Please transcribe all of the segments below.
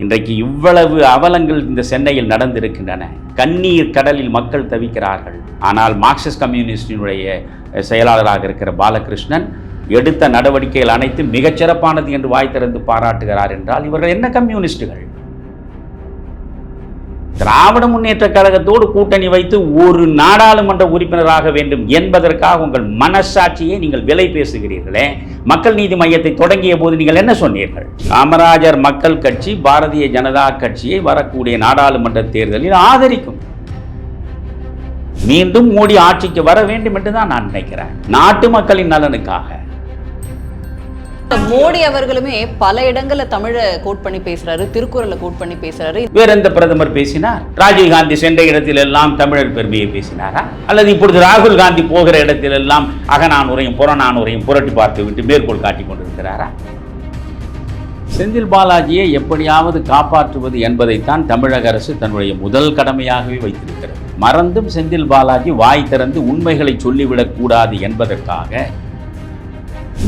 இன்றைக்கு இவ்வளவு அவலங்கள் இந்த சென்னையில் நடந்திருக்கின்றன. கண்ணீர் கடலில் மக்கள் தவிக்கிறார்கள். ஆனால் மார்க்சிஸ்ட் கம்யூனிஸ்டினுடைய செயலாளராக இருக்கிற பாலகிருஷ்ணன் எடுத்த நடவடிக்கைகள் அனைத்தும் மிகச்சிறப்பானது என்று வாய் திறந்து பாராட்டுகிறார் என்றால் இவர்கள் என்ன கம்யூனிஸ்டுகள்? திராவிட முன்னேற்ற கழகத்தோடு கூட்டணி வைத்து ஒரு நாடாளுமன்ற உறுப்பினராக வேண்டும் என்பதற்காக உங்கள் மனசாட்சியை நீங்கள் விலை பேசுகிறீர்களே. மக்கள் நீதி மையத்தை தொடங்கிய போது நீங்கள் என்ன சொன்னீர்கள்? காமராஜர் மக்கள் கட்சி பாரதிய ஜனதா கட்சியை வரக்கூடிய நாடாளுமன்ற தேர்தலில் ஆதரிக்கும். மீண்டும் மோடி ஆட்சிக்கு வர வேண்டும் என்று தான் நான் நினைக்கிறேன், நாட்டு மக்களின் நலனுக்காக. மோடி அவர்களுமே பல இடங்கள்ல தமிழை கோட் பண்ணி பேசுறாரு, திருக்குறளை கோட் பண்ணி பேசுறாரு. வேற எந்த பிரதமர் பேசினார்? ராஜீவ் காந்தி சென்ற இடத்தில் எல்லாம் தமிழர் பெருமையை பேசினாரா? அல்லது இப்பொழுது ராகுல் காந்தி போகிற இடத்தில் எல்லாம் அகநானூரையும் புறநானூரையும் புரட்டி பார்த்து விட்டு மேற்கோள் காட்டிக் கொண்டிருக்கிறாரா? செந்தில் பாலாஜியை எப்படியாவது காப்பாற்றுவது என்பதைத்தான் தமிழக அரசு தன்னுடைய முதல் கடமையாகவே வைத்திருக்கிறது. மறந்தும் செந்தில் பாலாஜி வாய் திறந்து உண்மைகளை சொல்லிவிடக் கூடாது என்பதற்காக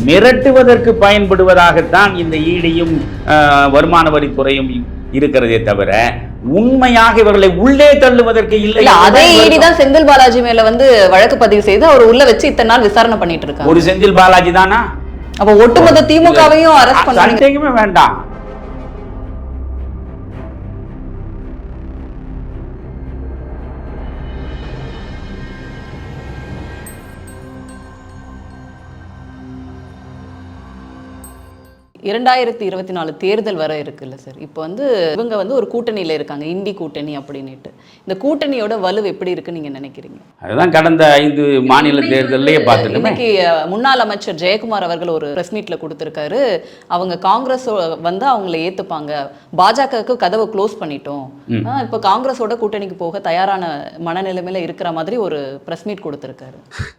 மிரட்டுவதற்கு பயன்படுவதாகத்தான் இந்த ஈடியும் வருமான வரித்துறையும் இருக்கிறதே தவிர உண்மையாக இவர்களை உள்ளே தள்ளுவதற்கு இல்லை. அதே ஈடி தான் செந்தில் பாலாஜி மேல வழக்கு பதிவு செய்து அவர் உள்ள வச்சு இத்தனை நாள் விசாரணை பண்ணிட்டு இருக்காங்க. ஒரு செந்தில் பாலாஜி தானா? அப்ப ஒட்டுமொத்த திமுகவையும் அரெஸ்ட் பண்ண வேண்டாம். இரண்டாயிரத்தி 24 தேர்தல் வர இருக்குல்ல சார். இப்போ இவங்க ஒரு கூட்டணியில இருக்காங்க, இந்தி கூட்டணி அப்படின்னுட்டு. இந்த கூட்டணியோட வலு எப்படி இருக்குன்னு நீங்க நினைக்கிறீங்க? அதுதான் கடந்த 5 மாநில தேர்தலையே பார்த்துட்டு இன்னைக்கு முன்னாள் அமைச்சர் ஜெயக்குமார் அவர்கள் ஒரு பிரஸ் மீட்ல கொடுத்திருக்காரு. அவங்க காங்கிரஸ் அவங்கள ஏத்துப்பாங்க, பாஜகவுக்கு கதவை க்ளோஸ் பண்ணிட்டோம், இப்போ காங்கிரஸோட கூட்டணிக்கு போக தயாரான மனநிலைமையில இருக்கிற மாதிரி ஒரு பிரஸ் மீட் கொடுத்திருக்காரு.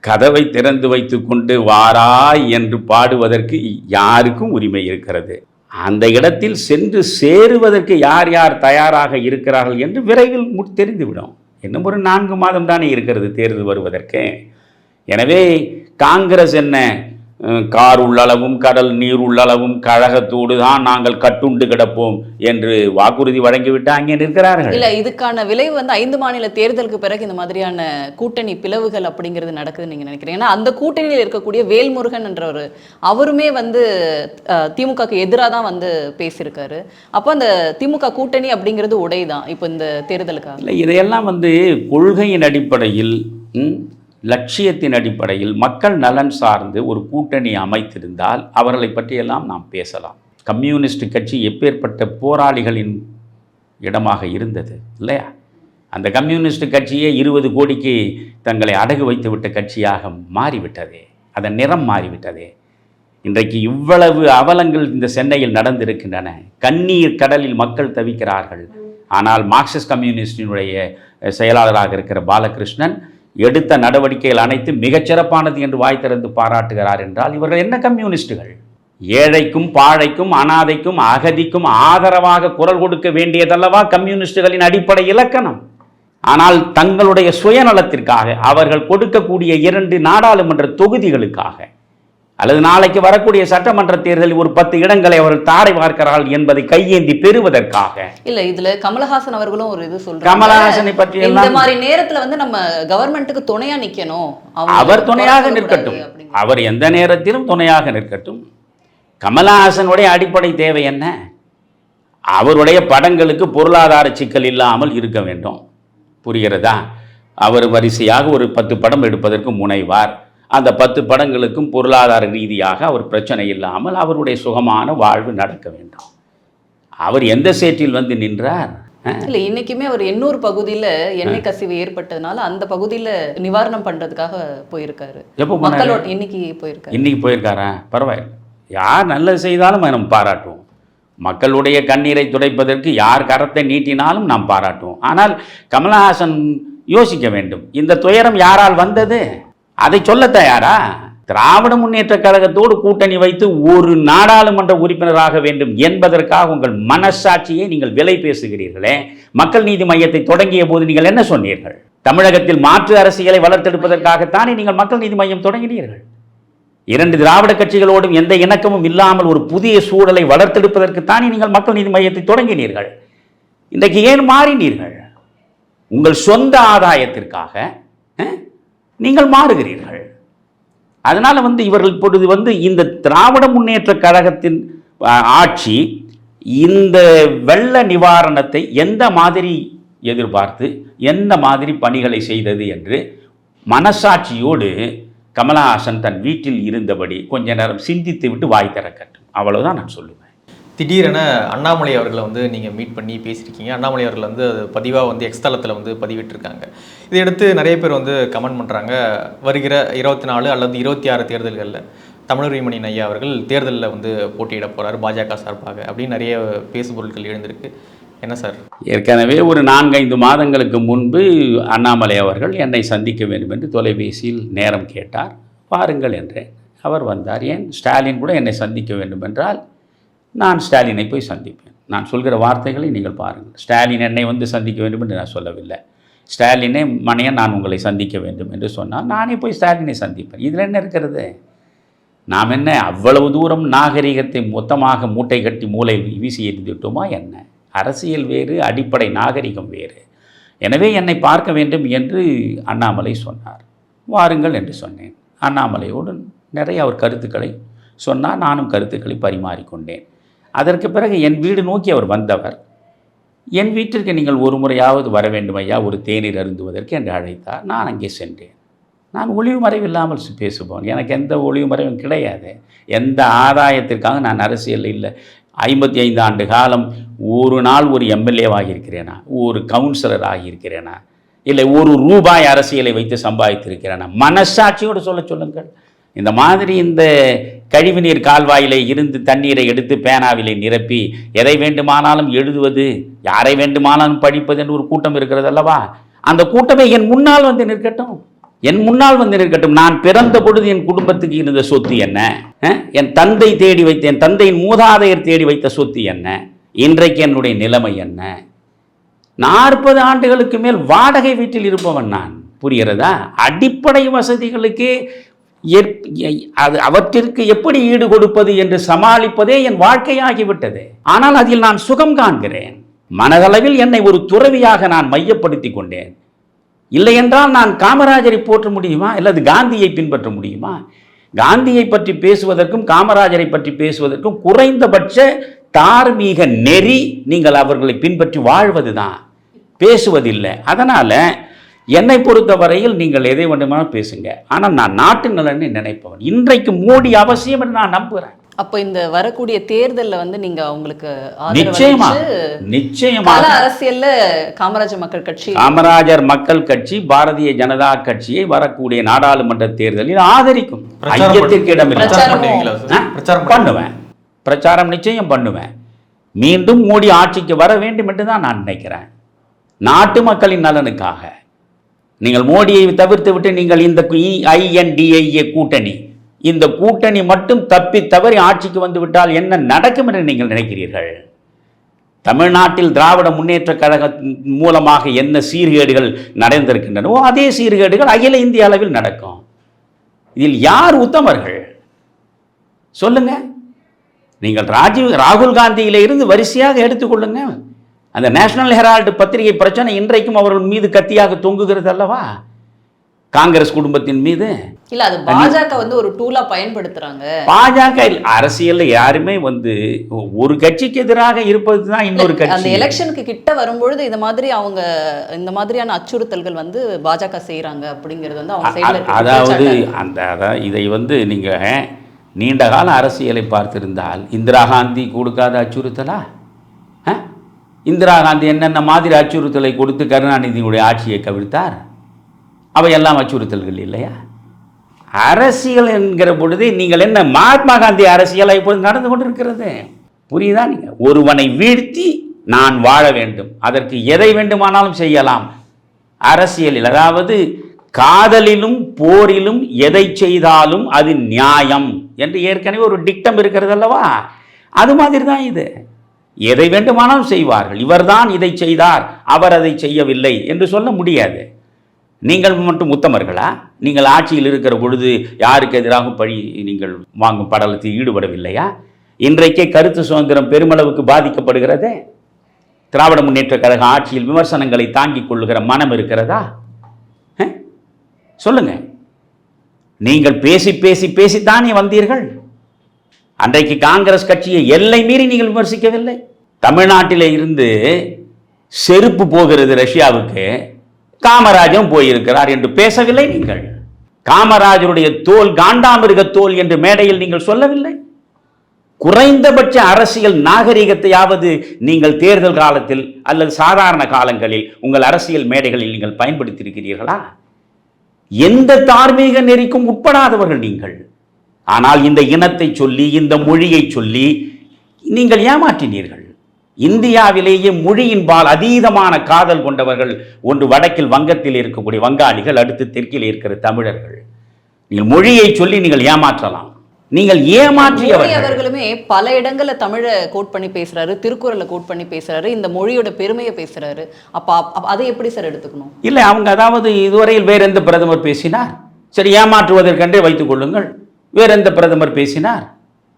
கதவை திறந்து வைத்துக் கொண்டு வாராய் என்று பாடுவதற்கு யாருக்கும் உரிமை இருக்கிறது. அந்த இடத்தில் சென்று சேருவதற்கு யார் யார் தயாராக இருக்கிறார்கள் என்று விரைவில் தெரிந்துவிடும். இன்னும் ஒரு 4 மாதம் தானே இருக்கிறது தேர்தல் வருவதற்கு. எனவே காங்கிரஸ் என்ன கார் உள்ளளவும் கடல் நீர் உள்ளளவும் கழகத்தோடு தான் நாங்கள் கட்டுண்டு கிடப்போம் என்று வாக்குறுதி வழங்கிவிட்டு அங்கே நிற்கிறார்கள். இல்ல, இதுக்கான விளைவு 5 மாநில தேர்தலுக்கு பிறகு இந்த மாதிரியான கூட்டணி பிளவுகள் அப்படிங்கிறது நடக்குதுன்னு நீங்க நினைக்கிறீங்க? ஏன்னா அந்த கூட்டணியில் இருக்கக்கூடிய வேல்முருகன் என்றவர் அவருமே திமுகக்கு எதிராக தான் பேசியிருக்காரு. அப்போ அந்த திமுக கூட்டணி அப்படிங்கிறது உடைதான் இப்போ இந்த தேர்தலுக்காக. இல்லை, இதையெல்லாம் கொள்கையின் அடிப்படையில் லட்சியத்தின் அடிப்படையில் மக்கள் நலன் சார்ந்து ஒரு கூட்டணி அமைத்திருந்தால் அவர்களை பற்றியெல்லாம் நாம் பேசலாம். கம்யூனிஸ்ட் கட்சி எப்பேற்பட்ட போராளிகளின் இடமாக இருந்தது இல்லையா? அந்த கம்யூனிஸ்ட் கட்சியே 20 கோடிக்கு தங்களை அடகு வைத்துவிட்ட கட்சியாக மாறிவிட்டதே, அதன் நிறம் மாறிவிட்டதே. இன்றைக்கு இவ்வளவு அவலங்கள் இந்த சென்னையில் நடந்திருக்கின்றன. கண்ணீர் கடலில் மக்கள் தவிக்கிறார்கள். ஆனால் மார்க்சிஸ்ட் கம்யூனிஸ்டினுடைய செயலாளராக இருக்கிற பாலகிருஷ்ணன் எடுத்த நடவடிக்கைகள் அனைத்தும் மிகச்சிறப்பானது என்று வாய் திறந்து பாராட்டுகிறார் என்றால் இவர்கள் என்ன கம்யூனிஸ்டுகள்? ஏழைக்கும் பாழைக்கும் அனாதைக்கும் அகதிக்கும் ஆதரவாக குரல் கொடுக்க வேண்டியதல்லவா கம்யூனிஸ்டுகளின் அடிப்படை இலக்கணம். ஆனால் தங்களுடைய சுயநலத்திற்காக அவர்கள் கொடுக்கக்கூடிய 2 நாடாளுமன்ற தொகுதிகளுக்காக அல்லது நாளைக்கு வரக்கூடிய சட்டமன்ற தேர்தலில் ஒரு 10 இடங்களை அவர்கள் தாரை பார்க்கிறார்கள் என்பதை கையேந்தி பெறுவதற்காக. இல்ல, இதுல கமலஹாசன் அவர்களும் ஒரு இது சொல்றாங்க. கமலஹாசனை பற்றி இந்த மாதிரி நேரத்துல நம்ம கவர்மெண்ட்டுக்கு துணையா நிக்கணும். அவர் துணையாக நிற்கட்டும், அவர் எந்த நேரத்திலும் துணையாக நிற்கட்டும். கமலஹாசனுடைய அடிப்படை தேவை என்ன? அவருடைய படங்களுக்கு பொருளாதார சிக்கல் இல்லாமல் இருக்க வேண்டும். புரிகிறதா? அவர் வரிசையாக ஒரு 10 படம் எடுப்பதற்கு முனைவார். அந்த 10 படங்களுக்கும் பொருளாதார ரீதியாக அவர் பிரச்சனை இல்லாமல் அவருடைய சுகமான வாழ்வு நடக்க வேண்டும். அவர் எந்த சேற்றில் நின்றார்? இல்லை, இன்னைக்குமே அவர் எண்ணூர் பகுதியில் எண்ணெய் கசிவு ஏற்பட்டதுனால அந்த பகுதியில் நிவாரணம் பண்ணுறதுக்காக போயிருக்காரு. எப்போ மக்களோட இன்னைக்கு போயிருக்காரா? பரவாயில்லை, யார் நல்லது செய்தாலும் நம்ம பாராட்டுவோம். மக்களுடைய கண்ணீரை துடைப்பதற்கு யார் கரத்தை நீட்டினாலும் நாம் பாராட்டுவோம். ஆனால் கமலஹாசன் யோசிக்க வேண்டும், இந்த துயரம் யாரால் வந்தது? அதை சொல்ல தயாரா? திராவிட முன்னேற்ற கழகத்தோடு கூட்டணி வைத்து ஒரு நாடாளுமன்ற உறுப்பினராக வேண்டும் என்பதற்காக உங்கள் மனசாட்சியை நீங்கள் விலை பேசுகிறீர்களே. மக்கள் நீதி மையத்தை தொடங்கிய போது நீங்கள் என்ன சொன்னீர்கள்? தமிழகத்தில் மாற்று அரசியலை வளர்த்தெடுப்பதற்காகத்தானே நீங்கள் மக்கள் நீதி மையம் தொடங்கினீர்கள். 2 திராவிட கட்சிகளோடும் எந்த இணக்கமும் இல்லாமல் ஒரு புதிய சூழலை வளர்த்தெடுப்பதற்குத்தானே நீங்கள் மக்கள் நீதி மையத்தை தொடங்கினீர்கள். இன்றைக்கு ஏன் மாறினீர்கள்? உங்கள் சொந்த ஆதாயத்திற்காக நீங்கள் மாறுகிறீர்கள். அதனால் இவர்கள் இப்பொழுது இந்த திராவிட முன்னேற்ற கழகத்தின் ஆட்சி இந்த வெள்ள நிவாரணத்தை எந்த மாதிரி எதிர்பார்த்து எந்த மாதிரி பணிகளை செய்தது என்று மனசாட்சியோடு கமலஹாசன் தன் வீட்டில் இருந்தபடி கொஞ்ச நேரம் சிந்தித்து விட்டு வாய் திறக்கட்டும். அவ்வளவுதான் நான் சொல்லுவேன். திடீரென அண்ணாமலை அவர்களை நீங்கள் மீட் பண்ணி பேசியிருக்கீங்க. அண்ணாமலை அவர்கள் அது பதிவாக எக்ஸ் தளத்தில் பதிவிட்டிருக்காங்க. இதையடுத்து நிறைய பேர் கமெண்ட் பண்ணுறாங்க, வருகிற 24 அல்லது 26 தேர்தல்களில் தமிழறிமணி ஐயா அவர்கள் தேர்தலில் போட்டியிட போகிறார் பாஜக சார்பாக அப்படின்னு நிறைய பேசுபொருட்கள் எழுந்திருக்கு. என்ன சார்? ஏற்கனவே ஒரு 4-5 மாதங்களுக்கு முன்பு அண்ணாமலை அவர்கள் என்னை சந்திக்க வேண்டும் என்று தொலைபேசியில் நேரம் கேட்டார். வாருங்கள் என்றேன். அவர் வந்தார். ஏன் ஸ்டாலின் கூட என்னை சந்திக்க வேண்டும் என்றால் நான் ஸ்டாலினை போய் சந்திப்பேன். நான் சொல்கிற வார்த்தைகளை நீங்கள் பாருங்கள். ஸ்டாலின் என்னை சந்திக்க வேண்டும் என்று நான் சொல்லவில்லை. ஸ்டாலினே மணியன் நான் உங்களை சந்திக்க வேண்டும் என்று சொன்னால் நானே போய் ஸ்டாலினை சந்திப்பேன். இதில் என்ன இருக்கிறது? நாம் என்ன அவ்வளவு தூரம் நாகரிகத்தை மொத்தமாக மூட்டை கட்டி மூளை வீசி எறிந்துவிட்டோமா என்ன? அரசியல் வேறு, அடிப்படை நாகரிகம் வேறு. எனவே என்னை பார்க்க வேண்டும் என்று அண்ணாமலை சொன்னார். வாருங்கள் என்று சொன்னேன். அண்ணாமலையோடு நிறைய அவர் கருத்துக்களை சொன்னார். நானும் கருத்துக்களை பரிமாறிக்கொண்டேன். அதற்கு பிறகு என் வீடு நோக்கி அவர் வந்தவர். என் வீட்டிற்கு நீங்கள் ஒரு முறையாவது வர வேண்டும் ஐயா, ஒரு தேநீர் அருந்துவதற்கு என்று அழைத்தார். நான் அங்கே சென்றேன். நான் ஒளிவு மறைவில்லாமல் பேசுவோம். எனக்கு எந்த ஒளிவு மறைவும் கிடையாது. எந்த ஆதாயத்திற்காக நான் அரசியலில் இல்லை. 55 ஆண்டு காலம் ஒரு நாள் ஒரு எம்எல்ஏவாக இருக்கிறேனா, ஒரு கவுன்சிலர் ஆகியிருக்கிறேனா, இல்லை ₹1 அரசியலை வைத்து சம்பாதித்திருக்கிறேனா? மனசாட்சியோடு சொல்லுங்கள். இந்த மாதிரி இந்த கழிவுநீர் கால்வாயிலே இருந்து தண்ணீரை எடுத்து பேனாவிலே நிரப்பி எதை வேண்டுமானாலும் எழுதுவது, யாரை வேண்டுமானாலும் படிப்பது என்று ஒரு கூட்டம் இருக்கிறது அல்லவா? அந்த கூட்டமே என் முன்னால் நிற்கட்டும். நான் பிறந்த பொழுது என் குடும்பத்துக்கு இருந்த சொத்து என்ன? என் தந்தை தேடி வைத்த, என் தந்தையின் மூதாதையர் தேடி வைத்த சொத்து என்ன? இன்றைக்கு என்னுடைய நிலைமை என்ன? 40 ஆண்டுகளுக்கு மேல் வாடகை வீட்டில் இருப்பவன் நான். புரிகிறதா? அடிப்படை வசதிகளுக்கு அவற்றிற்கு எப்படி ஈடு கொடுப்பது என்று சமாளிப்பதே என் வாழ்க்கையாகிவிட்டது. ஆனால் அதில் நான் சுகம் காண்கிறேன். மனதளவில் என்னை ஒரு துறவியாக நான் மையப்படுத்தி கொண்டேன். இல்லை என்றால் நான் காமராஜரை போற்ற முடியுமா? அல்லது காந்தியை பின்பற்ற முடியுமா? காந்தியை பற்றி பேசுவதற்கும் காமராஜரை பற்றி பேசுவதற்கும் குறைந்தபட்ச தார்மீக நெறி நீங்கள் அவர்களை பின்பற்றி வாழ்வதுதான், பேசுவதில்லை. அதனால் என்னை பொறுத்தவரையில் நீங்கள் எதை வேண்டுமானாலும் பேசுங்க. ஆனால் நான் நாட்டு நலனை நினைப்பவன். இன்றைக்கு மோடி அவசியம் என்று நான் நம்புகிறேன். அப்போ இந்த வரக்கூடிய தேர்தலில் நீங்க அவங்களுக்கு நிச்சயமா அரசியல்ல காமராஜர் மக்கள் கட்சி பாரதிய ஜனதா கட்சியை வரக்கூடிய நாடாளுமன்ற தேர்தலில் ஆதரிக்கும். ஐயத்திற்கு இடமில்லை. பண்ணுவேன், பிரச்சாரம் நிச்சயம் பண்ணுவேன். மீண்டும் மோடி ஆட்சிக்கு வர வேண்டும் என்று தான் நான் நினைக்கிறேன். நாட்டு மக்களின் நலனுக்காக. நீங்கள் மோடியை தவிர்த்து விட்டு நீங்கள் இந்த INDIA கூட்டணி, இந்த கூட்டணி மட்டும் தப்பி தவறி ஆட்சிக்கு வந்து விட்டால் என்ன நடக்கும் என்று நீங்கள் நினைக்கிறீர்கள்? தமிழ்நாட்டில் திராவிட முன்னேற்ற கழகத்தின் மூலமாக என்ன சீர்கேடுகள் நடந்திருக்கின்றனவோ அதே சீர்கேடுகள் அகில இந்திய அளவில் நடக்கும். இதில் யார் உத்தமர்கள் சொல்லுங்க. நீங்கள் ராகுல் காந்தியில இருந்து வரிசையாக எடுத்துக்கொள்ளுங்க. அந்த நேஷனல் ஹெரால்டு பத்திரிகை பிரச்சனை இன்றைக்கும் அவர்கள் மீது கத்தியாக தொங்குகிறது அல்லவா? காங்கிரஸ் குடும்பத்தின் மீது இல்ல, அது பாஜக ஒரு டூலா பயன்படுத்துறாங்க. பாஜக அரசியல்ல யாருமே ஒரு கட்சிக்கு எதிராக இருப்பது தான் இன்னொரு கட்சி. அந்த எலெக்ஷனுக்கு கிட்ட வரும்பொழுது இந்த மாதிரியான அச்சுறுத்தல்கள் பாஜக செய்யறாங்க அப்படிங்கிறது அவங்க சைடுல. அதாவது இதை நீங்க நீண்ட கால அரசியலை பார்த்திருந்தால் இந்திரா காந்தி கொடுக்காத அச்சுறுத்தலா? இந்திரா காந்தி என்னென்ன மாதிரி அச்சுறுத்தலை கொடுத்து கருணாநிதியுடைய ஆட்சியை கவிழ்த்தார்? அவையெல்லாம் அச்சுறுத்தல்கள் இல்லையா? அரசியல் என்கிற பொழுது நீங்கள் என்ன மகாத்மா காந்தி அரசியலை இப்பொழுது நடந்து கொண்டிருக்கிறது. புரியுதா? நீங்கள் ஒருவனை வீழ்த்தி நான் வாழ வேண்டும், அதற்கு எதை வேண்டுமானாலும் செய்யலாம் அரசியலில். அதாவது காதலிலும் போரிலும் எதை செய்தாலும் அது நியாயம் என்று ஏற்கனவே ஒரு டிக்டம் இருக்கிறது அல்லவா? அது மாதிரி தான் இது. எதை வேண்டுமானாலும் செய்வார்கள். இவர்தான் இதை செய்தார், அவர் அதை செய்யவில்லை என்று சொல்ல முடியாது. நீங்கள் மட்டும் உத்தமர்களா? நீங்கள் ஆட்சியில் இருக்கிற பொழுது யாருக்கு எதிராக பழி நீங்கள் வாங்கும் படலத்தில் ஈடுபடவில்லையா? இன்றைக்கே கருத்து சுதந்திரம் பெருமளவுக்கு பாதிக்கப்படுகிறதே. திராவிட முன்னேற்ற கழக ஆட்சியில் விமர்சனங்களை தாங்கிக் கொள்ளுகிற மனம் இருக்கிறதா? சொல்லுங்க. நீங்கள் பேசி பேசி பேசித்தானே வந்தீர்கள். அன்றைக்கு காங்கிரஸ் கட்சியை எல்லை மீறி நீங்கள் விமர்சிக்கவில்லை. தமிழ்நாட்டிலே இருந்து செருப்பு போகிறது ரஷ்யாவுக்கு, காமராஜரும் போயிருக்கிறார் என்று பேசவில்லை நீங்கள். காமராஜருடைய தோல் காண்டாமிருக தோல் என்று மேடையில் நீங்கள் சொல்லவில்லை. குறைந்தபட்ச அரசியல் நாகரிகத்தையாவது நீங்கள் தேர்தல் காலத்தில் அல்லது சாதாரண காலங்களில் உங்கள் அரசியல் மேடைகளில் நீங்கள் பயன்படுத்தியிருக்கிறீர்களா? எந்த தார்மீக நெறிக்கும் உட்படாதவர்கள் நீங்கள். ஆனால் இந்த இனத்தை சொல்லி, இந்த மொழியை சொல்லி நீங்கள் ஏமாற்றினீர்கள். இந்தியாவிலேயே மொழியின்பால் அதீதமான காதல் கொண்டவர்கள் ஒன்று வடக்கில் வங்கத்தில் இருக்கக்கூடிய வங்காளிகள், அடுத்து தெற்கில் இருக்கிற தமிழர்கள். நீங்கள் மொழியை சொல்லி நீங்கள் ஏமாற்றலாம். நீங்கள் ஏமாற்றியவர்கள். அவர்களுமே பல இடங்கள்ல தமிழை கோட் பண்ணி பேசுறாரு, திருக்குறளை கோட் பண்ணி பேசுறாரு, இந்த மொழியோட பெருமையை பேசுறாரு. அப்ப அதை எப்படி சார் எடுத்துக்கணும்? இல்லை, அவங்க அதாவது இதுவரையில் வேற எந்த பிரதமர் பேசினார்? சரி, ஏமாற்றுவதற்கென்றே வைத்துக் கொள்ளுங்கள். வேற எந்த பிரதமர் பேசினார்?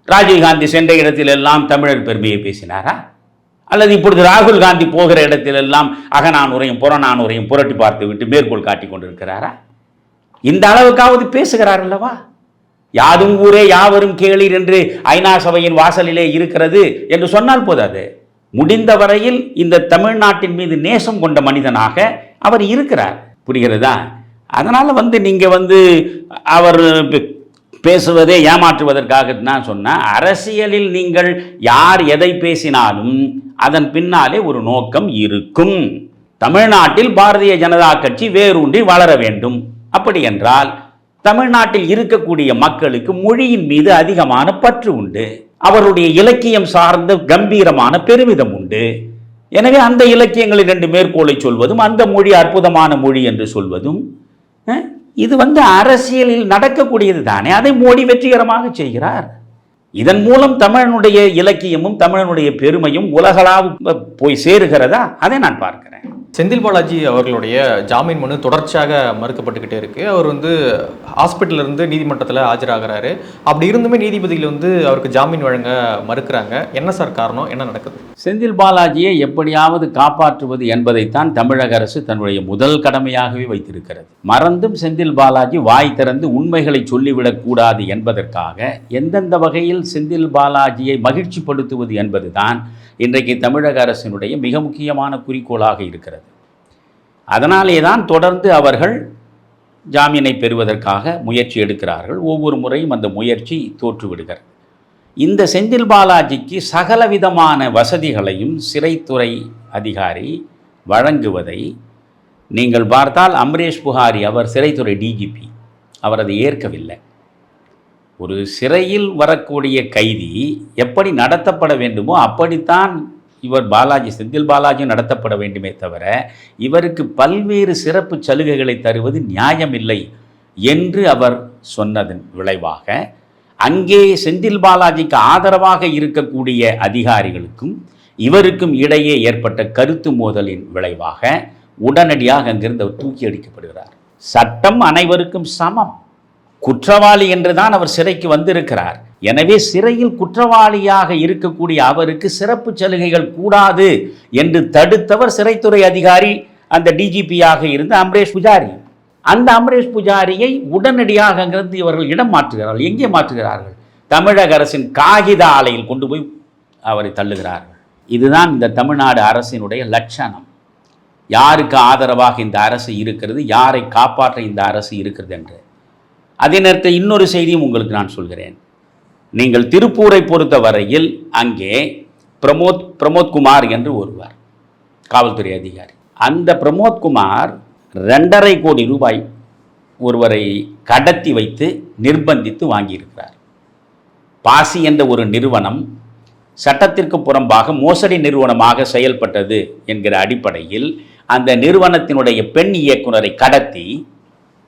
ராஜீவ்காந்தி சென்ற இடத்திலெல்லாம் தமிழர் பெருமையை பேசினாரா? அல்லது இப்பொழுது ராகுல் காந்தி போகிற இடத்திலெல்லாம் அகநானூரையும் புறநானூரையும் புரட்டி பார்த்து விட்டு மேற்கோள் காட்டி கொண்டிருக்கிறாரா? இந்த அளவுக்காவது பேசுகிறார் அல்லவா? யாதும் ஊரே யாவரும் கேளீர் என்று ஐநா சபையின் வாசலிலே இருக்கிறது என்று சொன்னால் போதாது. முடிந்த வரையில் இந்த தமிழ்நாட்டின் மீது நேசம் கொண்ட மனிதனாக அவர் இருக்கிறார். புரிகிறதா? அதனால நீங்க அவர் பேசுவதே ஏமாற்றுவதற்காக நான் சொன்ன, அரசியலில் நீங்கள் யார் எதை பேசினாலும் அதன் பின்னாலே ஒரு நோக்கம் இருக்கும். தமிழ்நாட்டில் பாரதிய ஜனதா கட்சி வேரூன்றி வளர வேண்டும். அப்படி என்றால் தமிழ்நாட்டில் இருக்கக்கூடிய மக்களுக்கு மொழியின் மீது அதிகமான பற்று உண்டு. அவருடைய இலக்கியம் சார்ந்த கம்பீரமான பெருமிதம் உண்டு. எனவே அந்த இலக்கியங்களில் 2 மேற்கோளை சொல்வதும், அந்த மொழி அற்புதமான மொழி என்று சொல்வதும், இது அரசியலில் நடக்கக்கூடியது தானே. அதை மோடி வெற்றிகரமாக செய்கிறார். இதன் மூலம் தமிழனுடைய இலக்கியமும் தமிழனுடைய பெருமையும் உலகளாக போய் சேருகிறதா? அதை நான் பார்க்கிறேன். செந்தில் பாலாஜி அவர்களுடைய ஜாமீன் மனு தொடர்ச்சியாக மறுக்கப்பட்டுக்கிட்டே இருக்குது. அவர் ஹாஸ்பிட்டலிருந்து நீதிமன்றத்தில் ஆஜராகிறாரு. அப்படி இருந்துமே நீதிபதிகள் அவருக்கு ஜாமீன் வழங்க மறுக்கிறாங்க. என்ன சார் காரணம்? என்ன நடக்குது? செந்தில் பாலாஜியை எப்படியாவது காப்பாற்றுவது என்பதைத்தான் தமிழக அரசு தன்னுடைய முதல் கடமையாகவே வைத்திருக்கிறது. மறந்தும் செந்தில் பாலாஜி வாய் திறந்து உண்மைகளை சொல்லிவிடக்கூடாது என்பதற்காக எந்தெந்த வகையில் செந்தில் பாலாஜியை மகிழ்ச்சிப்படுத்துவது என்பதுதான் இன்றைக்கு தமிழக அரசினுடைய மிக முக்கியமான குறிக்கோளாக இருக்கிறது. அதனாலே தான் தொடர்ந்து அவர்கள் ஜாமீனை பெறுவதற்காக முயற்சி எடுக்கிறார்கள். ஒவ்வொரு முறையும் அந்த முயற்சி தோற்றுவிடுகிறது. இந்த செந்தில் பாலாஜிக்கு சகலவிதமான வசதிகளையும் சிறைத்துறை அதிகாரி வழங்குவதை நீங்கள் பார்த்தால், அமரேஷ் புகாரி அவர் சிறைத்துறை டிஜிபி, அவர் அதை ஏற்கவில்லை. ஒரு சிறையில் வரக்கூடிய கைதி எப்படி நடத்தப்பட வேண்டுமோ அப்படித்தான் இவர் செந்தில் பாலாஜி நடத்தப்பட வேண்டுமே தவிர இவருக்கு பல்வேறு சிறப்பு சலுகைகளை தருவது நியாயமில்லை என்று அவர் சொன்னதன் விளைவாக அங்கே செந்தில் பாலாஜிக்கு ஆதரவாக இருக்கக்கூடிய அதிகாரிகளுக்கும் இவருக்கும் இடையே ஏற்பட்ட கருத்து மோதலின் விளைவாக உடனடியாக அங்கிருந்து அவர் தூக்கி அடிக்கப்படுகிறார். சட்டம் அனைவருக்கும் சமம். குற்றவாளி என்றுதான் அவர் சிறைக்கு வந்திருக்கிறார். எனவே சிறையில் குற்றவாளியாக இருக்கக்கூடிய அவருக்கு சிறப்பு சலுகைகள் கூடாது என்று தடுத்தவர் சிறைத்துறை அதிகாரி, அந்த டிஜிபியாக இருந்த அமரேஷ் புஜாரி. அந்த அமரேஷ் புஜாரியை உடனடியாக அங்கிருந்து இவர்கள் இடம் மாற்றுகிறார்கள். எங்கே மாற்றுகிறார்கள்? தமிழக அரசின் காகித ஆலையில் கொண்டு போய் அவரை தள்ளுகிறார்கள். இதுதான் இந்த தமிழ்நாடு அரசினுடைய லட்சணம். யாருக்கு ஆதரவாக இந்த அரசு இருக்கிறது, யாரை காப்பாற்ற இந்த அரசு இருக்கிறது என்று. அதே நேரத்தில் இன்னொரு செய்தியும் உங்களுக்கு நான் சொல்கிறேன். நீங்கள் திருப்பூரை பொறுத்த வரையில் அங்கே பிரமோத்குமார் என்று ஒருவர் காவல்துறை அதிகாரி. அந்த பிரமோத்குமார் 2.5 கோடி ரூபாய் ஒருவரை கடத்தி வைத்து நிர்பந்தித்து வாங்கியிருக்கிறார். பாசி என்ற ஒரு நிறுவனம் சட்டத்திற்கு புறம்பாக மோசடி நிறுவனமாக செயல்பட்டது என்கிற அடிப்படையில் அந்த நிறுவனத்தினுடைய பெண் இயக்குனரை கடத்தி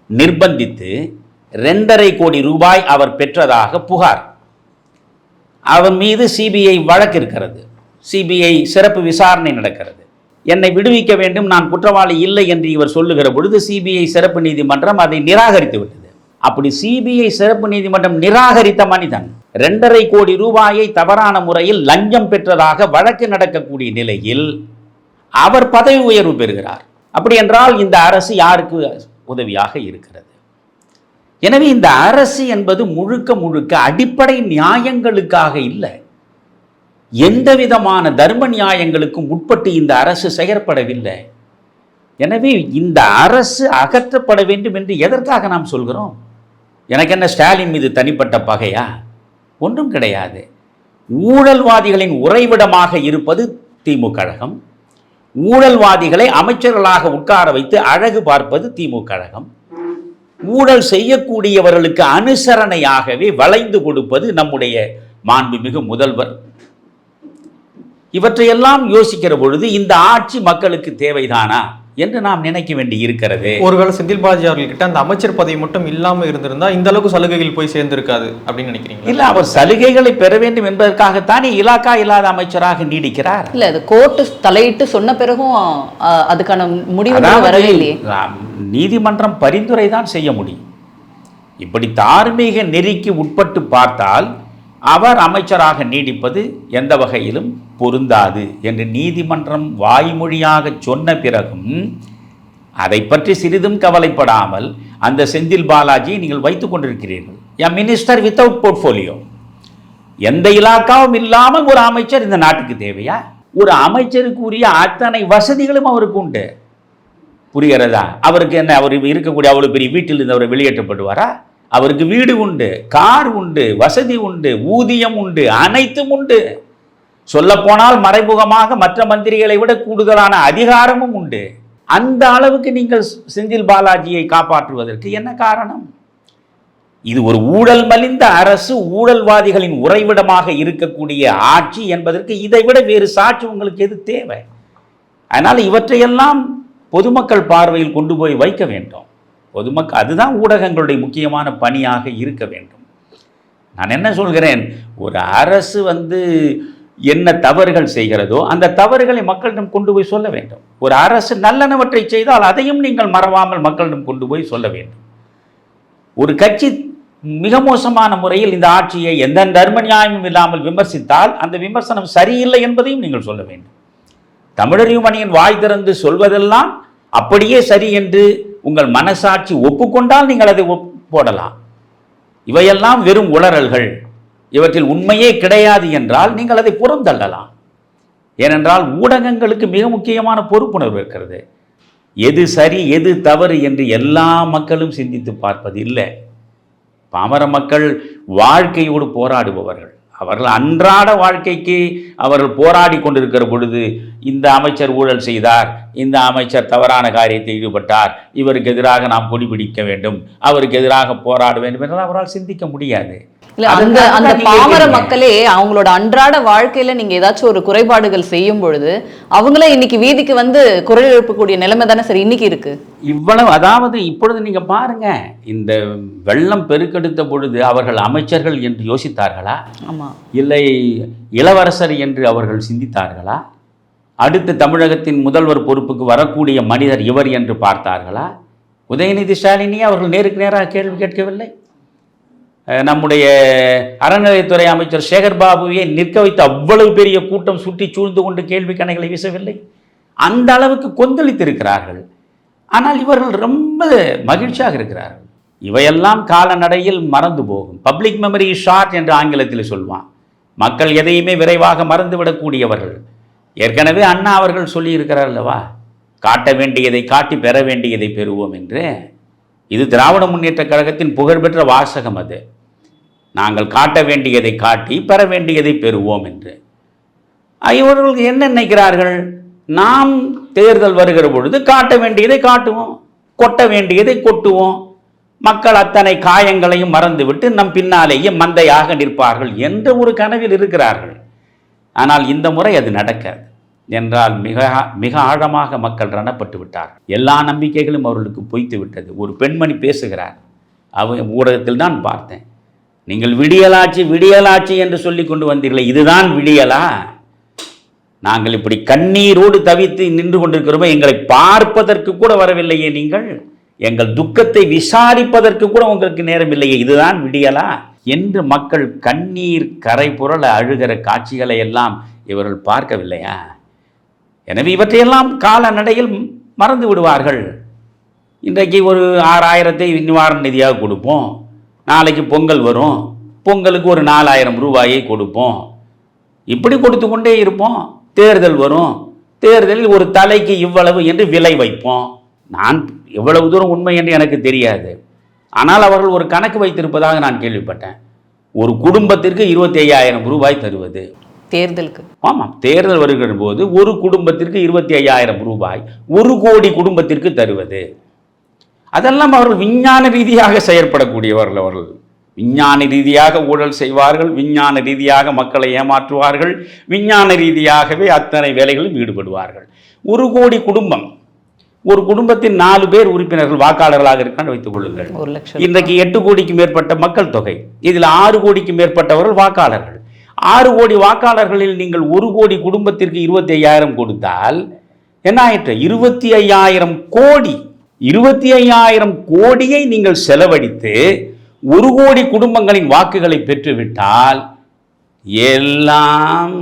நிர்பந்தித்து 2.5 கோடி ரூபாய் அவர் பெற்றதாக புகார். அவன் மீது சிபிஐ வழக்கு இருக்கிறது. சிபிஐ சிறப்பு விசாரணை நடக்கிறது. என்னை விடுவிக்க வேண்டும், நான் குற்றவாளி இல்லை என்று இவர் சொல்லுகிற பொழுது சிபிஐ சிறப்பு நீதிமன்றம் அதை நிராகரித்து விட்டது. அப்படி சிபிஐ சிறப்பு நீதிமன்றம் நிராகரித்த மனிதன் 2.5 கோடி ரூபாயை தவறான முறையில் லஞ்சம் பெற்றதாக வழக்கு நடக்கக்கூடிய நிலையில் அவர் பதவி உயர்வு பெறுகிறார். அப்படி என்றால் இந்த அரசு யாருக்கு உதவியாக இருக்கிறது? எனவே இந்த அரசு என்பது முழுக்க முழுக்க அடிப்படை நியாயங்களுக்காக இல்லை, எந்த விதமான தர்ம நியாயங்களுக்கும் உட்பட்டு இந்த அரசு செயற்படவில்லை. எனவே இந்த அரசு அகற்றப்பட வேண்டும் என்று எதற்காக நாம் சொல்கிறோம்? எனக்கு என்ன ஸ்டாலின் மீது தனிப்பட்ட பகையா? ஒன்றும் கிடையாது. ஊழல்வாதிகளின் உறைவிடமாக இருப்பது திமுக கழகம், ஊழல்வாதிகளை அமைச்சர்களாக உட்கார வைத்து அழகு பார்ப்பது திமுக கழகம், ஊழல் செய்யக்கூடியவர்களுக்கு அனுசரணையாகவே வளைந்து கொடுப்பது நம்முடைய மாண்புமிகு முதல்வர். இவற்றையெல்லாம் யோசிக்கிற பொழுது இந்த ஆட்சி மக்களுக்கு தேவைதானா என்று நாம் நினைக்க வேண்டி இருக்கிறது. ஒருவேளை செந்தில் பாலாஜி அவர்கிட்ட அந்த அமைச்சர் பதவி மட்டும் இல்லாமல் இருந்திருந்தா இந்த அளவுக்கு சலுகைகள் போய் சேர்ந்திருக்காது அப்படின்னு நினைக்கிறீங்க? இல்ல, அவர் சலுகைகளை பெற வேண்டும் என்பதற்காகத்தானே இலாக்கா இல்லாத அமைச்சராக நீடிக்கிறார். இல்ல, அது கோர்ட்டு தலையிட்டு சொன்ன பிறகும் அதுக்கான முடிவு வரவே இல்லையே. நீதிமன்றம் பரிந்துரை தான் செய்ய முடியும். இப்படி தார்மீக நெறிக்கு உட்பட்டு பார்த்தால் அவர் அமைச்சராக நீடிப்பது எந்த வகையிலும் பொருந்தாது என்று நீதிமன்றம் வாய்மொழியாக சொன்ன பிறகும் அதை பற்றி சிறிதும் கவலைப்படாமல் அந்த செந்தில் பாலாஜியை நீங்கள் வைத்துக் கொண்டிருக்கிறீர்கள். எ மினிஸ்டர் வித்தவுட் போர்ட்ஃபோலியோ. எந்த இலாக்காவும் இல்லாமல் ஒரு அமைச்சர் இந்த நாட்டுக்கு தேவையா? ஒரு அமைச்சருக்கு உரிய அத்தனை வசதிகளும் அவருக்கு உண்டு. புரிகிறதா? அவருக்கு என்ன, அவர் இருக்கக்கூடிய அவ்வளவு பெரிய வீட்டில் இருந்து அவர் வெளியேற்றப்படுவாரா? அவருக்கு வீடு உண்டு, கார் உண்டு, வசதி உண்டு, ஊதியம் உண்டு, அனைத்தும் உண்டு. சொல்லப்போனால் மறைமுகமாக மற்ற மந்திரிகளை விட கூடுதலான அதிகாரமும் உண்டு. அந்த அளவுக்கு நீங்கள் செந்தில் பாலாஜியை காப்பாற்றுவதற்கு என்ன காரணம்? இது ஒரு ஊழல் மலிந்த அரசு, ஊழல்வாதிகளின் உறைவிடமாக இருக்கக்கூடிய ஆட்சி என்பதற்கு இதைவிட வேறு சாட்சி உங்களுக்கு எது தேவை? அதனால் இவற்றையெல்லாம் பொதுமக்கள் பார்வையில் கொண்டு போய் வைக்க வேண்டும். பொதுமக்கள், அதுதான் ஊடகங்களுடைய முக்கியமான பணியாக இருக்க வேண்டும். நான் என்ன சொல்கிறேன், ஒரு அரசு என்ன தவறுகள் செய்கிறதோ அந்த தவறுகளை மக்களிடம் கொண்டு போய் சொல்ல வேண்டும். ஒரு அரசு நல்லனவற்றை செய்தால் அதையும் நீங்கள் மறவாமல் மக்களிடம் கொண்டு போய் சொல்ல வேண்டும். ஒரு கட்சி மிக மோசமான முறையில் இந்த ஆட்சியை எந்த தர்ம நியாயமும் இல்லாமல் விமர்சித்தால் அந்த விமர்சனம் சரியில்லை என்பதையும் நீங்கள் சொல்ல வேண்டும். தமிழறிவு மணியன் வாய் திறந்து சொல்வதெல்லாம் அப்படியே சரி என்று உங்கள் மனசாட்சி ஒப்புக்கொண்டால் நீங்கள் அதை போடலாம். இவையெல்லாம் வெறும் உளறல்கள், இவற்றில் உண்மையே கிடையாது என்றால் நீங்கள் அதை புறந்தள்ளலாம். ஏனென்றால் ஊடகங்களுக்கு மிக முக்கியமான பொறுப்புணர்வு இருக்கிறது. எது சரி எது தவறு என்று எல்லா மக்களும் சிந்தித்து பார்ப்பது இல்லை. பாமர மக்கள் வாழ்க்கையோடு போராடுபவர்கள். அவர்கள் அன்றாட வாழ்க்கைக்கு அவர்கள் போராடி கொண்டிருக்கிற பொழுது இந்த அமைச்சர் ஊழல் செய்தார், இந்த அமைச்சர் தவறான காரியத்தில் ஈடுபட்டார், இவருக்கு எதிராக நாம் கொடி பிடிக்க வேண்டும், அவருக்கு எதிராக போராட வேண்டும் என்றால் அவரால் சிந்திக்க முடியாது. இல்ல, அந்த பாமர மக்களே அவங்களோட அன்றாட வாழ்க்கையில நீங்க ஏதாச்சும் ஒரு குறைபாடுகள் செய்யும் பொழுது அவங்களே இன்னைக்கு வீதிக்கு குரல் எழுப்பக்கூடிய நிலைமை தானே சரி இன்னைக்கு இருக்கு. இவ்வளவு, அதாவது இப்பொழுது நீங்க பாருங்க, இந்த வெள்ளம் பெருக்கெடுத்த பொழுது அவர்கள் அமைச்சர்கள் என்று யோசித்தார்களா? ஆமா. இல்லை இளவரசர் என்று அவர்கள் சிந்தித்தார்களா? அடுத்து தமிழகத்தின் முதல்வர் பொறுப்புக்கு வரக்கூடிய மனிதர் இவர் என்று பார்த்தார்களா? உதயநிதி ஸ்டாலினே அவர்கள் நேருக்கு நேராக கேள்வி கேட்கவில்லை. நம்முடைய அறநிலையத்துறை அமைச்சர் சேகர் பாபுவை நிற்க வைத்து அவ்வளவு பெரிய கூட்டம் சுற்றி சூழ்ந்து கொண்டு கேள்வி கணைகளை வீசவில்லை. அந்த அளவுக்கு கொந்தளித்திருக்கிறார்கள். ஆனால் இவர்கள் ரொம்ப மகிழ்ச்சியாக இருக்கிறார்கள். இவையெல்லாம் காலநடையில் மறந்து போகும். பப்ளிக் மெமரி ஷார்ட் என்று ஆங்கிலத்தில் சொல்வான். மக்கள் எதையுமே விரைவாக மறந்துவிடக்கூடியவர்கள். ஏற்கனவே அண்ணா அவர்கள் சொல்லியிருக்கிறார் அல்லவா, காட்ட வேண்டியதை காட்டி பெற வேண்டியதை பெறுவோம் என்று. இது திராவிட முன்னேற்ற கழகத்தின் புகழ்பெற்ற வாசகம். அது நாங்கள் காட்ட வேண்டியதை காட்டி பெற வேண்டியதை பெறுவோம் என்று. இவர்கள் என்ன நினைக்கிறார்கள்? நாம் தேர்தல் வருகிற பொழுது காட்ட வேண்டியதை காட்டுவோம், கொட்ட வேண்டியதை கொட்டுவோம், மக்கள் அத்தனை காயங்களையும் மறந்துவிட்டு நம் பின்னாலேயே மந்தையாக நிற்பார்கள் என்ற ஒரு கனவில் இருக்கிறார்கள். ஆனால் இந்த முறை அது நடக்காது. என்றால் மிக மிக ஆழமாக மக்கள் ரணப்பட்டு விட்டார்கள். எல்லா நம்பிக்கைகளும் அவர்களுக்கு பொய்த்து விட்டது. ஒரு பெண்மணி பேசுகிறார், ஊடகத்தில் தான் பார்த்தேன், நீங்கள் விடியலாட்சி விடியலாட்சி என்று சொல்லி கொண்டு வந்தீர்களே, இதுதான் விடியலா? நாங்கள் இப்படி கண்ணீரோடு தவித்து நின்று கொண்டிருக்கிறோமே, எங்களை பார்ப்பதற்கு கூட வரவில்லையே நீங்கள், எங்கள் துக்கத்தை விசாரிப்பதற்கு கூட உங்களுக்கு நேரம் இல்லையே, இதுதான் விடியலா என்று மக்கள் கண்ணீர் கரை புரள அழுகிற காட்சிகளை எல்லாம் இவர்கள் பார்க்கவில்லையா? எனவே இவற்றையெல்லாம் காலநடையில் மறந்து விடுவார்கள். இன்றைக்கு ஒரு 6000 நிவாரண நிதியாக கொடுப்போம், நாளைக்கு பொங்கல் வரும், பொங்கலுக்கு ஒரு 4000 ரூபாயை கொடுப்போம், இப்படி கொடுத்து கொண்டே இருப்போம். தேர்தல் வரும், தேர்தலில் ஒரு தலைக்கு இவ்வளவு என்று விலை வைப்போம். நான் எவ்வளவு தூரம் உண்மை என்று எனக்கு தெரியாது, ஆனால் அவர்கள் ஒரு கணக்கு வைத்திருப்பதாக நான் கேள்விப்பட்டேன். ஒரு குடும்பத்திற்கு 25,000 ரூபாய் தருவது தேர்தலுக்கு. ஆமாம், தேர்தல் வருகிற போது ஒரு குடும்பத்திற்கு 25,000 ரூபாய் 1 கோடி குடும்பத்திற்கு தருவது. அதெல்லாம் அவர்கள் விஞ்ஞான ரீதியாக செயற்படக்கூடியவர்கள். அவர்கள் விஞ்ஞான ரீதியாக ஊழல் செய்வார்கள், விஞ்ஞான ரீதியாக மக்களை ஏமாற்றுவார்கள், விஞ்ஞான ரீதியாகவே அத்தனை வேலைகளும் ஈடுபடுவார்கள். 1 கோடி குடும்பம், ஒரு குடும்பத்தின் 4 பேர் உறுப்பினர்கள் வாக்காளர்களாக இருக்கான்னு வைத்துக் கொள்ளுங்கள். இன்றைக்கு 8 கோடிக்கு மேற்பட்ட மக்கள் தொகை, இதில் 6 கோடிக்கு மேற்பட்டவர்கள் வாக்காளர்கள். 6 கோடி வாக்காளர்களில் நீங்கள் 1 கோடி குடும்பத்திற்கு 25,000 கொடுத்தால் என்ன ஆயிற்று? 25,000 கோடி. 25,000 கோடியை நீங்கள் செலவழித்து 1 கோடி குடும்பங்களின் வாக்குகளை பெற்றுவிட்டால் எல்லாம்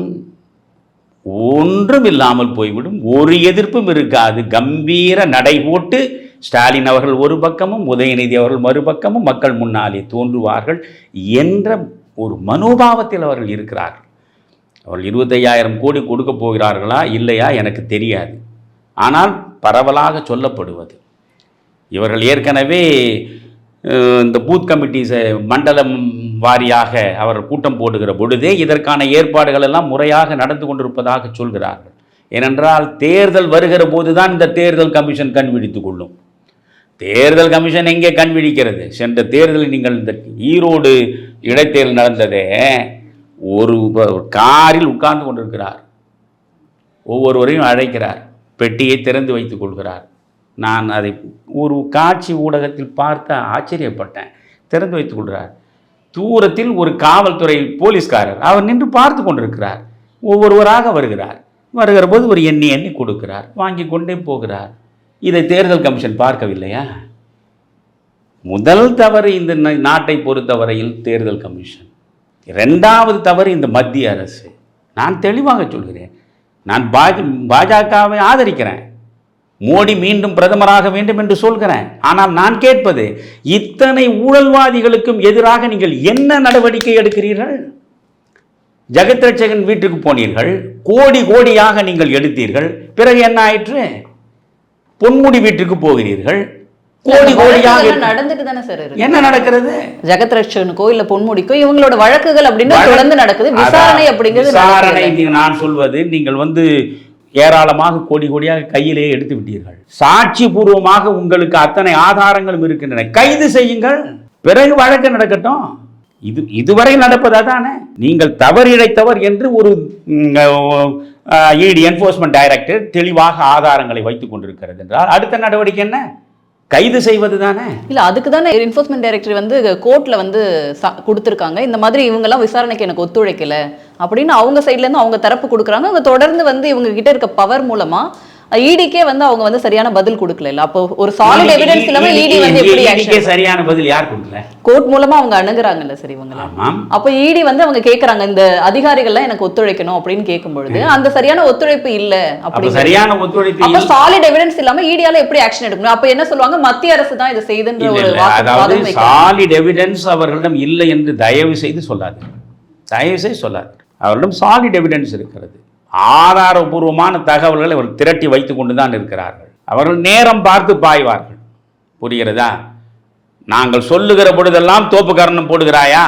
ஒன்றும் இல்லாமல் போய்விடும். ஒரு எதிர்ப்பும் இருக்காது. கம்பீர நடை போட்டு ஸ்டாலின் அவர்கள் ஒரு பக்கமும் உதயநிதி அவர்கள் மறுபக்கமும் மக்கள் முன்னாலே தோன்றுவார்கள் என்ற ஒரு மனோபாவத்தில் அவர்கள் இருக்கிறார்கள். அவர்கள் 25,000 கோடி கொடுக்க போகிறார்களா இல்லையா எனக்கு தெரியாது. ஆனால் பரவலாக சொல்லப்படுவது, இவர்கள் ஏற்கனவே இந்த பூத் கமிட்டிஸை மண்டலம் வாரியாக அவர் கூட்டம் போடுகிற பொழுதே இதற்கான ஏற்பாடுகள் எல்லாம் முறையாக நடந்து கொண்டிருப்பதாக சொல்கிறார்கள். ஏனென்றால் தேர்தல் வருகிற போதுதான் இந்த தேர்தல் கமிஷன் கண் விழித்துக் கொள்ளும். தேர்தல் கமிஷன் எங்கே கண் விழிக்கிறது? சென்ற தேர்தலில் நீங்கள் இந்த ஈரோடு இடைத்தேர்தல் நடந்ததே, ஒரு காரில் உட்கார்ந்து கொண்டிருக்கிறார், ஒவ்வொருவரையும் அழைக்கிறார், பெட்டியை திறந்து வைத்துக் கொள்கிறார். நான் அதை ஒரு காட்சி ஊடகத்தில் பார்த்து ஆச்சரியப்பட்டேன். திறந்து வைத்துக் கொள்கிறார். தூரத்தில் ஒரு காவல்துறை போலீஸ்காரர் அவர் நின்று பார்த்து கொண்டிருக்கிறார். ஒவ்வொருவராக வருகிறார். வருகிற போது ஒரு எண்ணி எண்ணி கொடுக்கிறார், வாங்கி கொண்டே போகிறார். இதை தேர்தல் கமிஷன் பார்க்கவில்லையா? முதல் தவறு இந்த நாட்டை பொறுத்தவரையில் தேர்தல் கமிஷன். 2வது தவறு இந்த மத்திய அரசு. நான் தெளிவாக சொல்கிறேன், நான் பாஜகவை ஆதரிக்கிறேன், மோடி மீண்டும் பிரதமராக வேண்டும் என்று சொல்கிறேன். ஆனால் நான் கேட்பது, இத்தனை ஊழல்வாதிகளுக்கும் எதிராக நீங்கள் என்ன நடவடிக்கை எடுக்கிறீர்கள்? ஜெகத் ரட்சகன் வீட்டுக்கு போனீர்கள், கோடி கோடியாக நீங்கள் எடுத்தீர்கள், பிறகு என்ன ஆயிற்று? பொன்முடி வீட்டுக்கு போகிறீர்கள், கோடி கோடியாக நடந்துட்டு தானே சார் இருக்கு. என்ன நடக்கிறது? ஜெகத் ரட்சகனுக்கோ இல்ல பொன்முடிக்கோ இவங்களோட வழக்குகள் அப்படின்னு தொடர்ந்து நடக்குது. விசாரணை அப்படிங்கிறது விசாரணை. நான் சொல்வது, நீங்கள் ஏராளமாக கோடி கோடியாக கையிலேயே எடுத்து விட்டீர்கள். சாட்சி பூர்வமாக உங்களுக்கு அத்தனை ஆதாரங்களும் இருக்கின்றன, கைது செய்யுங்கள், பிறகு வழக்கு நடக்கட்டும். இதுவரை நடப்பதா தானே? நீங்கள் தவறு இழைத்தவர் என்று ஒரு இடி என்ஃபோர்ஸ்மெண்ட் டைரக்டர் தெளிவாக ஆதாரங்களை வைத்துக் கொண்டிருக்கிறது என்றால் அடுத்த நடவடிக்கை என்ன? கைது செய்வது தானே. இல்ல, அதுக்கு தானே என்ஃபோர்ஸ்மெண்ட் டைரக்டர் கோர்ட்ல கொடுத்துருக்காங்க. இந்த மாதிரி இவங்கெல்லாம் விசாரணைக்கு எனக்கு ஒத்துழைக்கல அப்படின்னு அவங்க சைட்ல இருந்து அவங்க தரப்பு கொடுக்குறாங்க. அவங்க தொடர்ந்து இவங்க கிட்ட இருக்க பவர் மூலமா ஈடிக்கே அவங்க சரியான பதில் கொடுக்கல. அப்போ ஒரு சாலிட் எவிடன்ஸ் இல்லாம ஈடி எப்படி ஆக்ஷன்? சரியான பதில் யார் கொடுக்கல? கோர்ட் மூலமா அவங்க அணுகுறாங்கல்ல சரி இவங்க. அப்ப ஈடி அவங்க கேக்குறாங்க, இந்த அதிகாரிகள்லாம் எனக்கு ஒத்துழைக்கணும் அப்படின்னு கேட்கும் பொழுது அந்த சரியான ஒத்துழைப்பு இல்ல. அப்படி சரியான ஒத்துழைப்பு அப்ப சாலிட் எவிடன்ஸ் இல்லாம ஈடியால எப்படி ஆக்ஷன் எடுக்கணும்? அப்ப என்ன சொல்லுவாங்க, மத்திய அரசு தான் இதை செய்துன்ற ஒரு வாதம். சாலிட் எவிடன்ஸ் அவர்களிடம் இல்லை என்று தயவு செய்து சொல்லாது, தயவு செய்து சொல்லாது. அவர்களிடம் சாலிட் எவிடன்ஸ் இருக்கிறது. ஆதாரபூர்வமான தகவல்களை அவர் திரட்டி வைத்து கொண்டு தான் இருக்கிறார்கள். அவர்கள் நேரம் பார்த்து பாய்வார்கள். புரிகிறதா? நாங்கள் சொல்லுகிற பொழுதெல்லாம் தோப்பு கரணம் போடுகிறாயா,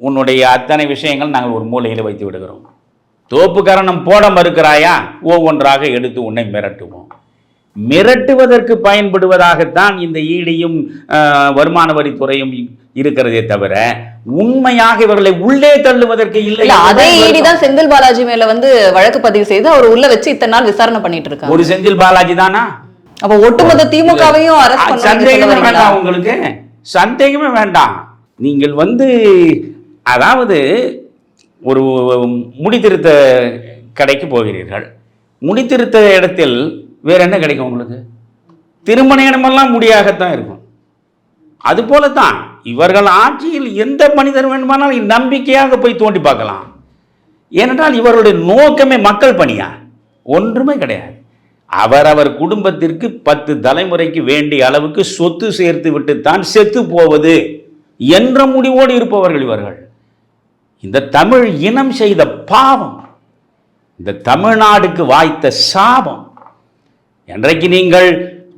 உன்னுடைய அத்தனை விஷயங்கள் நாங்கள் ஒரு மூலையில் வைத்து விடுகிறோம். தோப்பு கரணம் போட மறுக்கிறாயா, ஒவ்வொன்றாக எடுத்து உன்னை மிரட்டுவோம். மிரட்டுவதற்கு பயன்படுவதாகத்தான் இந்த ஈடியும் வருமான வரித்துறையும் இருக்கிறதே தவிர உண்மையாக இவர்களை உள்ளே தள்ளுவதற்கு இல்லை. அதே ஈடி தான் செந்தில் பாலாஜி மேல வழக்கு பதிவு செய்து அவர் உள்ள வச்சு இத்தனை நாள் விசாரணை பண்ணிட்டு இருக்காங்க. ஒரு செந்தில் பாலாஜி தானா? அப்ப ஒட்டுமொத்த திமுகவையும் அரஸ்ட் பண்ண சந்தேகமே வேண்டாம். உங்களுக்கு சந்தேகமே வேண்டாம். நீங்கள் அதாவது ஒரு முடித்திருத்த கடைக்கு போகிறீர்கள். முடித்திருத்த இடத்தில் வேறு என்ன கிடைக்கும் உங்களுக்கு? திருமண இடமெல்லாம் முடியாகத்தான் இருக்கும். அதுபோல தான் இவர்கள் ஆட்சியில் எந்த மனிதர் வேண்டுமானாலும் நம்பிக்கையாக போய் தோண்டி பார்க்கலாம். ஏனென்றால் இவர்களுடைய நோக்கமே மக்கள் பணியா? ஒன்றுமே கிடையாது. அவரவர் குடும்பத்திற்கு 10 தலைமுறைக்கு வேண்டிய அளவுக்கு சொத்து சேர்த்து விட்டுத்தான் செத்து போவது என்ற முடிவோடு இருப்பவர்கள் இவர்கள். இந்த தமிழ் இனம் செய்த பாவம், இந்த தமிழ்நாடுக்கு வாய்த்த சாபம். என்றைக்கு நீங்கள்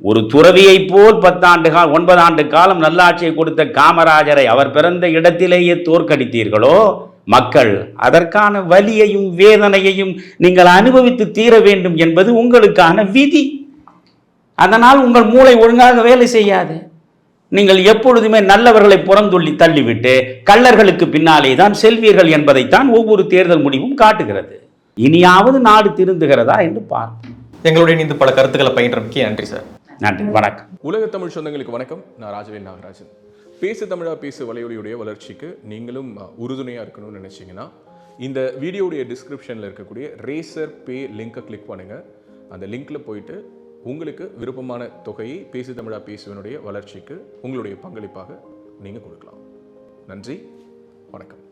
ஒரு துறவியை போல் 9 ஆண்டு காலம் நல்லாட்சியை கொடுத்த காமராஜரை அவர் பிறந்த இடத்திலேயே தோற்கடித்தீர்களோ, மக்கள் அதற்கான வலியையும் வேதனையையும் நீங்கள் அனுபவித்து தீர வேண்டும் என்பது உங்களுக்கான விதி. அதனால் உங்கள் மூளை ஒழுங்காக வேலை செய்யாது. நீங்கள் எப்பொழுதுமே நல்லவர்களை தள்ளிவிட்டு கள்ளர்களுக்கு பின்னாலே தான் செல்வீர்கள் என்பதைத்தான் ஒவ்வொரு தேர்தல் முடிவும் காட்டுகிறது. இனியாவது நாடு திருந்துகிறதா என்று பார்ப்போம். எங்களுடைய இந்த பல கருத்துக்களை பயின்றமைக்கு நன்றி சார். நன்றி, வணக்கம். உலக தமிழ் சொந்தங்களுக்கு வணக்கம். நான் ராஜவேல் நாகராஜன். பேசு தமிழா பேசு வலையொலியுடைய வளர்ச்சிக்கு நீங்களும் உறுதுணையாக இருக்கணும்னு நினச்சிங்கன்னா இந்த வீடியோடைய டிஸ்கிரிப்ஷனில் இருக்கக்கூடிய ரேசர் பே லிங்கை கிளிக் பண்ணுங்கள். அந்த லிங்க்கில் போயிட்டு உங்களுக்கு விருப்பமான தொகையை பேசு தமிழா பேசுவனுடைய வளர்ச்சிக்கு உங்களுடைய பங்களிப்பாக நீங்கள் கொடுக்கலாம். நன்றி, வணக்கம்.